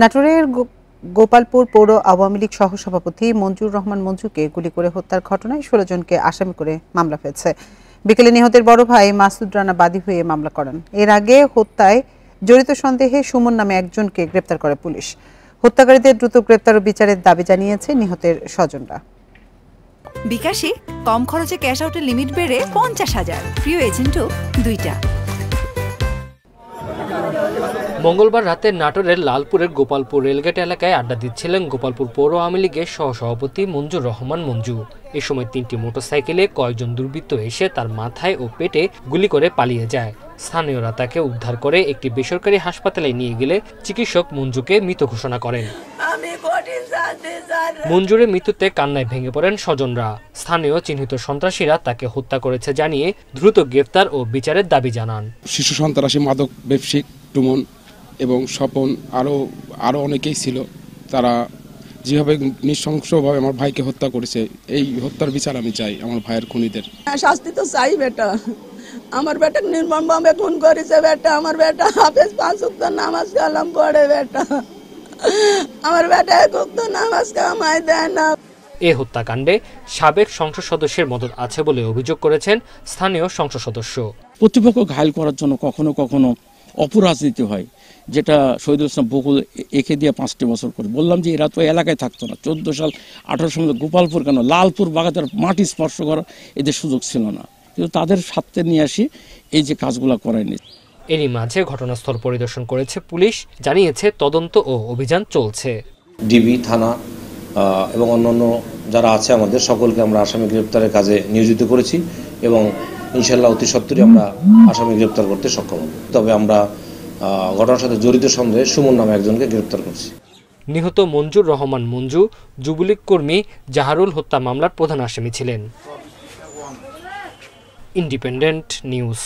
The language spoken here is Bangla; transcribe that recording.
নাটোরের গোপালপুর পৌর আওয়ামী লীগ সহসভাপতি মঞ্জুর রহমান মঞ্জুকে গুলি করে হত্যার ঘটনায় 16 জনকে আসামি করে মামলা হয়েছে। বিকেলে নিহতের বড় ভাই মাসুদ রানা বাদী হয়ে মামলা করেন। এর আগে হত্যায় জড়িত সন্দেহে সুমন নামে একজনকে গ্রেপ্তার করে পুলিশ। হত্যাকারীদের দ্রুত গ্রেপ্তার ও বিচারের দাবি জানিয়েছে নিহতের স্বজনরা। বিকাশে কম খরচে ক্যাশ আউটের লিমিট বেড়ে 50,000, প্রিয় এজেন্টও 2টা। মঙ্গলবার রাতে নাটোরের লালপুরের গোপালপুর রেলগেট এলাকায় আড্ডা দিচ্ছিলেন গোপালপুর পৌর আওয়ামী লীগের সহসভাপতি মঞ্জুর রহমান মঞ্জু। এ সময় 3টি মোটরসাইকেলে কয়েকজন দুর্বৃত্ত এসে তার মাথায় ও পেটে গুলি করে পালিয়ে যায়। স্থানীয়রা তাকে উদ্ধার করে একটি বেসরকারি হাসপাতালে নিয়ে গেলে চিকিৎসক মঞ্জুকে মৃত ঘোষণা করেন। মঞ্জুরের মৃত্যুতে কান্নায় ভেঙে পড়েন স্বজনরা। স্থানীয় চিহ্নিত সন্ত্রাসীরা তাকে হত্যা করেছে জানিয়ে দ্রুত গ্রেফতার ও বিচারের দাবি জানান। শিশু সন্ত্রাসী, মাদক ব্যবসায়িক টুমন এবং স্বপন আরও অনেকেই ছিল। তারা যেভাবে নৃশংসভাবে আমার ভাইকে হত্যা করেছে, এই হত্যার বিচার আমি চাই আমার ভাইয়ের খুনিদের। শাস্তি তো চাই বেটা, আমার বেটা নির্মমভাবে খুন করেছে বেটা। আমার বেটা হাফেজ 5 ওয়াক্ত নামাজ কালাম পড়ে বেটা, আমার বেটা 1 ওয়াক্ত নামাজ কামাই দেয় না। এ হত্যাকাণ্ডে সাবেক সংসদ সদস্যের মদত আছে বলে অভিযোগ করেছেন স্থানীয় সংসদ সদস্য। প্রতিপক্ষ ঘায়েল করার জন্য কখনো কখনো অপরাজনীতি হয়, যেটা শহীদুল ইসলাম বকুল একে দিয়ে 5টি বছর করে। বললাম যে এরা তো এলাকায় থাকতো না। 14 সাল 18 সালে গোপালপুর কেন লালপুর বাগাতের মাটি স্পর্শ করার এদের সুযোগ ছিল না, কিন্তু তাদের সাথে নিয়ে আসি এই যে কাজগুলো করায়নি। এরই মাঝে ঘটনাস্থল পরিদর্শন করেছে পুলিশ, জানিয়েছে তদন্ত ও অভিযান চলছে। ডিবি থানা এবং অন্যান্য যারা আছে আমাদের সকলকে আমরা আসামি গ্রেপ্তারের কাজে নিয়োজিত করেছি এবং ইনশাল্লাহ অতি সত্বরই আমরা আসামি গ্রেপ্তার করতে সক্ষম হব। তবে আমরা ঘটনার সাথে জড়িত সন্দেহে সুমন নামে একজনকে গ্রেপ্তার করছি। নিহত মঞ্জুর রহমান মঞ্জু যুবলীগ কর্মী জাহারুল হত্যা মামলার প্রধান আসামি ছিলেন। Independent news.